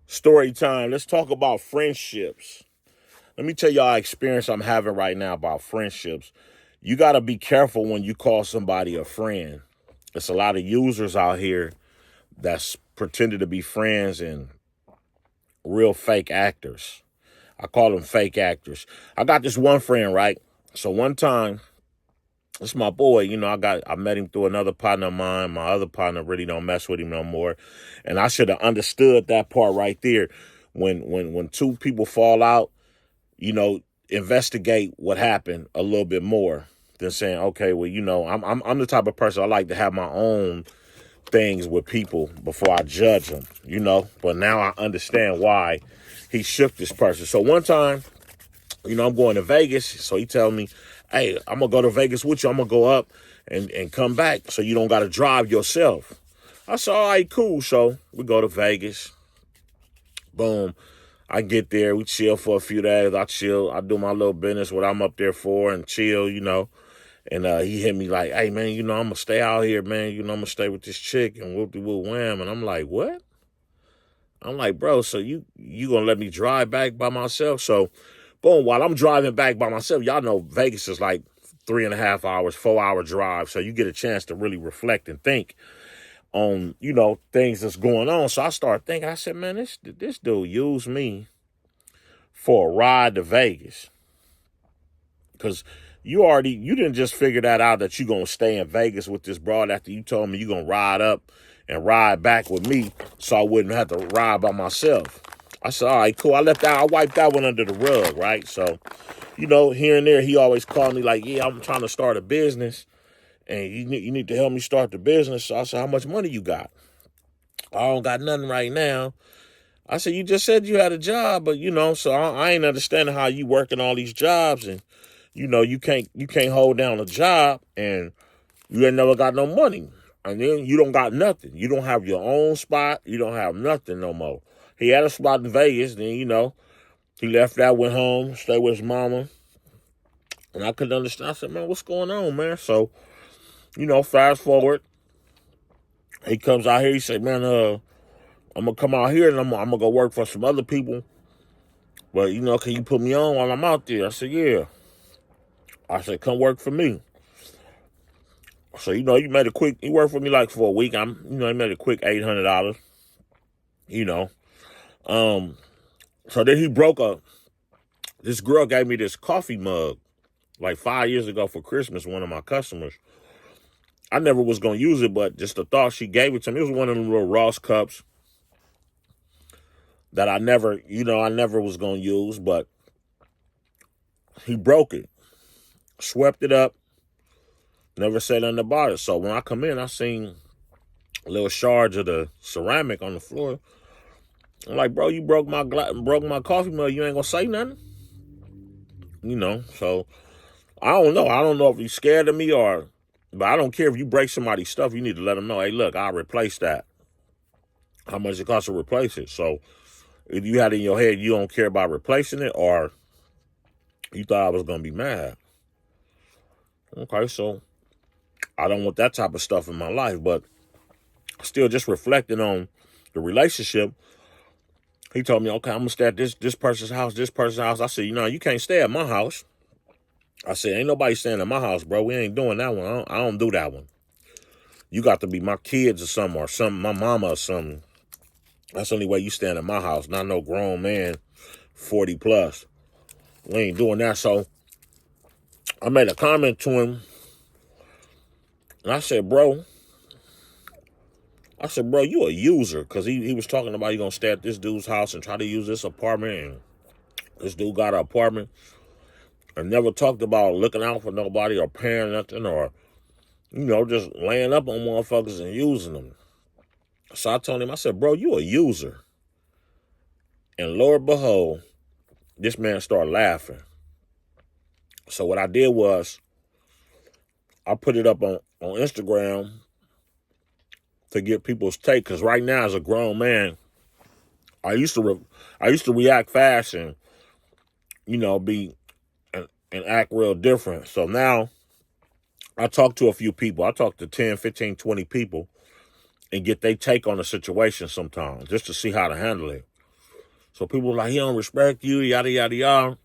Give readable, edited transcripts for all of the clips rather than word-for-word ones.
Story time. Let's talk about friendships. Let me tell y'all experience I'm having right now about friendships. You got to be careful when you call somebody a friend. There's a lot of users out here that's pretending to be friends and real fake actors. I call them fake actors. I got this one friend, right? So one time, it's my boy. I met him through another partner of mine. My other partner really don't mess with him no more, and I should have understood that part right there. When two people fall out, you know, investigate what happened a little bit more than saying, okay, well, I'm the type of person I like to have my own things with people before I judge them, But now I understand why he shook this person. So one time, I'm going to Vegas. So he tell me, hey, I'm going to go to Vegas with you. I'm going to go up and come back so you don't got to drive yourself. I said, all right, cool. So we go to Vegas. Boom. I get there. We chill for a few days. I chill. I do my little business, what I'm up there for, and chill, And he hit me like, hey, man, I'm going to stay out here, man. I'm going to stay with this chick and whoop-de-whoop wham. And I'm like, what? I'm like, bro, so you going to let me drive back by myself? So boom, while I'm driving back by myself, y'all know Vegas is like 3.5 hours, 4-hour drive. So you get a chance to really reflect and think on, things that's going on. So I started thinking, I said, man, this dude used me for a ride to Vegas. Because you didn't just figure that out that you're going to stay in Vegas with this broad after you told me you're going to ride up and ride back with me so I wouldn't have to ride by myself. I said, all right, cool. I wiped that one under the rug, right? So, here and there, he always called me like, yeah, I'm trying to start a business and you need to help me start the business. So I said, how much money you got? I don't got nothing right now. I said, you just said you had a job, but so I ain't understanding how you working all these jobs and you can't hold down a job and you ain't never got no money. And then you don't got nothing. You don't have your own spot. You don't have nothing no more. He had a spot in Vegas. Then, he left that, went home, stayed with his mama. And I couldn't understand. I said, man, what's going on, man? So, fast forward. He comes out here. He said, man, I'm going to come out here and I'm going to go work for some other people. But, can you put me on while I'm out there? I said, yeah. I said, come work for me. So, he worked for me like for a week. He made a quick $800, So then this girl gave me this coffee mug like 5 years ago for Christmas, one of my customers. I never was going to use it, but just the thought she gave it to me. It was one of them little Ross cups that I never was going to use, but he broke it, swept it up, never said nothing about it. So when I come in, I seen little shards of the ceramic on the floor. I'm like, bro, you broke my coffee mug. You ain't going to say nothing? So I don't know. I don't know if you're scared of me but I don't care if you break somebody's stuff. You need to let them know, hey, look, I'll replace that. How much it costs to replace it? So if you had in your head you don't care about replacing it or you thought I was going to be mad. Okay, so I don't want that type of stuff in my life, but still just reflecting on the relationship. He told me, okay, I'm going to stay at this person's house, I said, you can't stay at my house. I said, ain't nobody staying at my house, bro. We ain't doing that one. I don't do that one. You got to be my kids or something, my mama or something. That's the only way you stand at my house, not no grown man, 40 plus. We ain't doing that. So I made a comment to him. And I said, bro, you a user. Because he was talking about you going to stay at this dude's house and try to use this apartment. And this dude got an apartment. And never talked about looking out for nobody or paying nothing or, just laying up on motherfuckers and using them. So I told him, I said, bro, you a user. And Lord behold, this man started laughing. So what I did was I put it up on Instagram to get people's take. Because right now, as a grown man, I used to react fast and, be and act real different. So now I talk to a few people. I talk to 10, 15, 20 people and get their take on the situation sometimes just to see how to handle it. So people are like, he don't respect you, yada, yada, yada.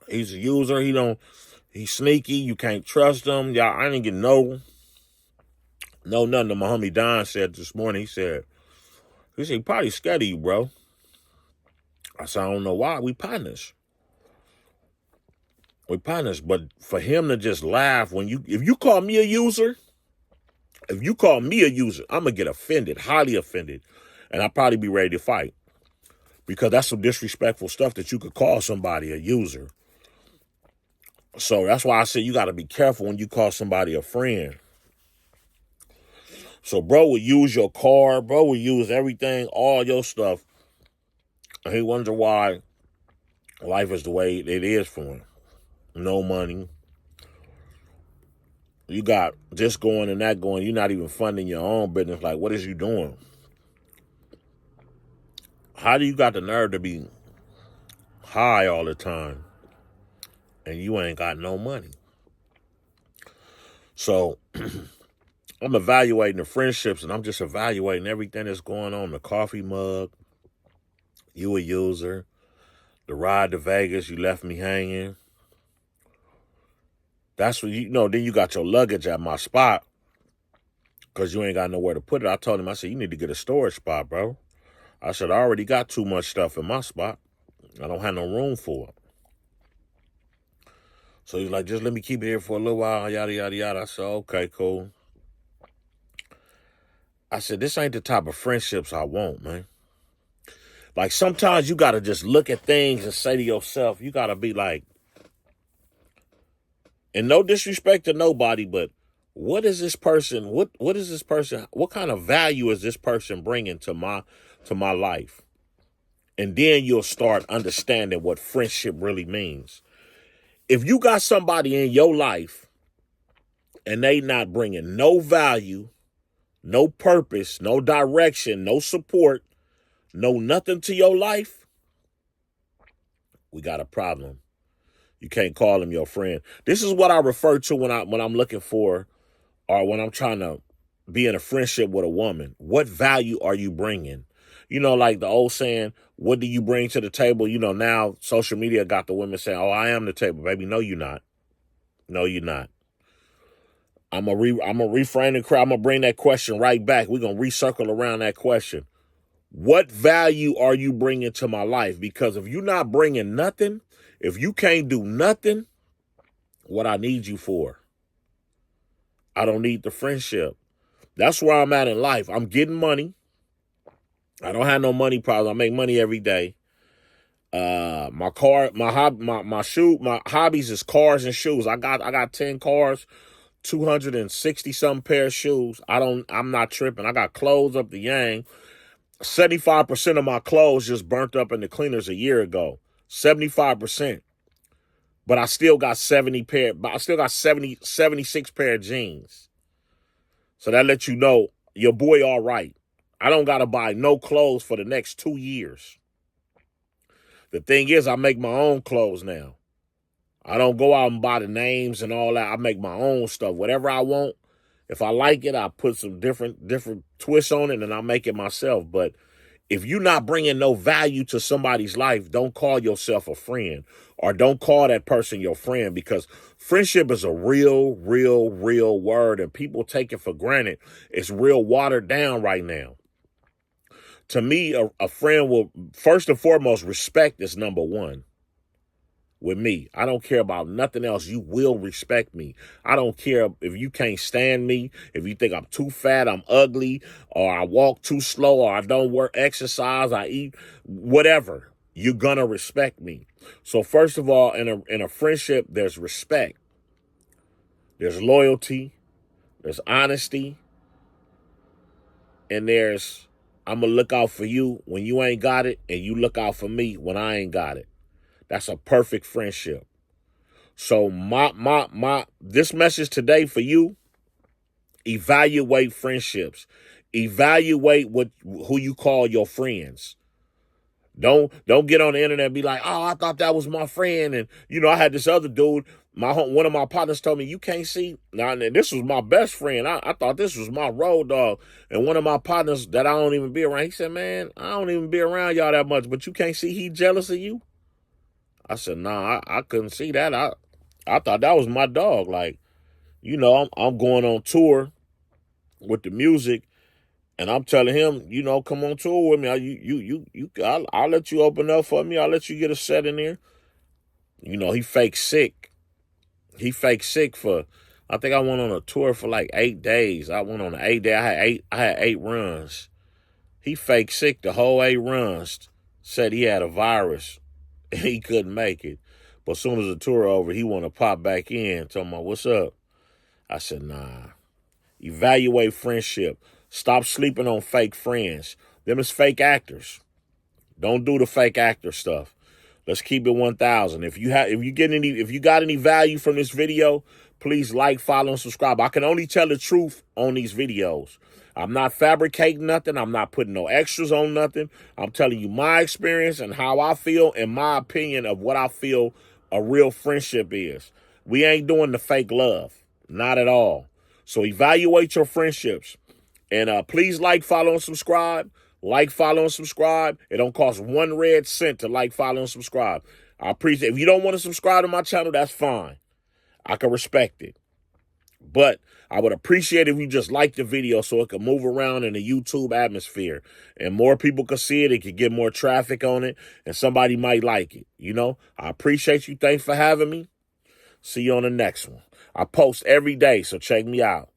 He's a user. He's sneaky. You can't trust him. Y'all, I didn't get no nothing. My homie Don said this morning. He said, he probably scared of you, bro. I said, I don't know why. We partners. But for him to just laugh if you call me a user, I'm going to get offended, highly offended. And I'll probably be ready to fight. Because that's some disrespectful stuff that you could call somebody a user. So that's why I said you got to be careful when you call somebody a friend. So bro would use your car. Bro would use everything, all your stuff. And he wonder why life is the way it is for him. No money. You got this going and that going. You're not even funding your own business. Like, what is you doing? How do you got the nerve to be high all the time and you ain't got no money? So I'm evaluating the friendships, and I'm just evaluating everything that's going on. The coffee mug, you a user. The ride to Vegas, you left me hanging. That's what then you got your luggage at my spot because you ain't got nowhere to put it. I told him, I said, you need to get a storage spot, bro. I said, I already got too much stuff in my spot. I don't have no room for it. So he's like, just let me keep it here for a little while, yada, yada, yada. I said, okay, cool. I said, this ain't the type of friendships I want, man. Like, sometimes you got to just look at things and say to yourself, you got to be like, and no disrespect to nobody, but what is this person, what kind of value is this person bringing to my life? And then you'll start understanding what friendship really means. If you got somebody in your life and they not bringing no value, no purpose, no direction, no support, no nothing to your life, we got a problem. You can't call them your friend. This is what I refer to when I'm looking for, or when I'm trying to be in a friendship with a woman. What value are you bringing? Like the old saying, what do you bring to the table? Now social media got the women saying, oh, I am the table. Baby, no, you're not. No, you're not. I'm going to reframe the crowd. I'm going to bring that question right back. We're going to recircle around that question. What value are you bringing to my life? Because if you're not bringing nothing, if you can't do nothing, what I need you for? I don't need the friendship. That's where I'm at in life. I'm getting money. I don't have no money problems. I make money every day. My hobbies is cars and shoes. I got 10 cars, 260 something pair of shoes. I'm not tripping. I got clothes up the yang. 75% of my clothes just burnt up in the cleaners a year ago. 75%. But I still got 76 pair of jeans. So that lets you know your boy all right. I don't got to buy no clothes for the next 2 years. The thing is, I make my own clothes now. I don't go out and buy the names and all that. I make my own stuff. Whatever I want, if I like it, I put some different twists on it and I make it myself. But if you're not bringing no value to somebody's life, don't call yourself a friend, or don't call that person your friend, because friendship is a real word and people take it for granted. It's real watered down right now. To me, a friend will, first and foremost, respect is number one. With me, I don't care about nothing else. You will respect me. I don't care if you can't stand me, if you think I'm too fat, I'm ugly, or I walk too slow, or I don't exercise, I eat, whatever. You're gonna respect me. So first of all, in a friendship, there's respect. There's loyalty. There's honesty. And there's, I'm gonna look out for you when you ain't got it, and you look out for me when I ain't got it. That's a perfect friendship. So this message today for you, evaluate friendships. Evaluate who you call your friends. Don't get on the internet and be like, oh, I thought that was my friend. And, I had this other dude, One of my partners told me, you can't see. Now, and this was my best friend. I thought this was my road dog. And one of my partners that I don't even be around, he said, man, I don't even be around y'all that much, but you can't see he jealous of you? I said, nah, I couldn't see that. I thought that was my dog. Like, you know, I'm going on tour with the music, and I'm telling him, you know, come on tour with me. I'll let you open up for me. I'll let you get a set in there. You know, he fake sick. He fake sick for, I think I went on a tour for like 8 days. I went on an 8 day. I had 8 runs. He fake sick the whole 8 runs. Said he had a virus and he couldn't make it. But as soon as the tour over, he want to pop back in, talking about, what's up? I said, nah. Evaluate friendship. Stop sleeping on fake friends. Them is fake actors. Don't do the fake actor stuff. Let's keep it 1,000. If you got any value from this video, please like, follow, and subscribe. I can only tell the truth on these videos. I'm not fabricating nothing. I'm not putting no extras on nothing. I'm telling you my experience and how I feel and my opinion of what I feel a real friendship is. We ain't doing the fake love. Not at all. So evaluate your friendships. And please like, follow, and subscribe. Like, follow, and subscribe. It don't cost 1 red cent to like, follow, and subscribe. I appreciate it. If you don't want to subscribe to my channel, that's fine. I can respect it. But I would appreciate if you just like the video so it can move around in the YouTube atmosphere. And more people can see it. It could get more traffic on it. And somebody might like it. You know, I appreciate you. Thanks for having me. See you on the next one. I post every day, so check me out.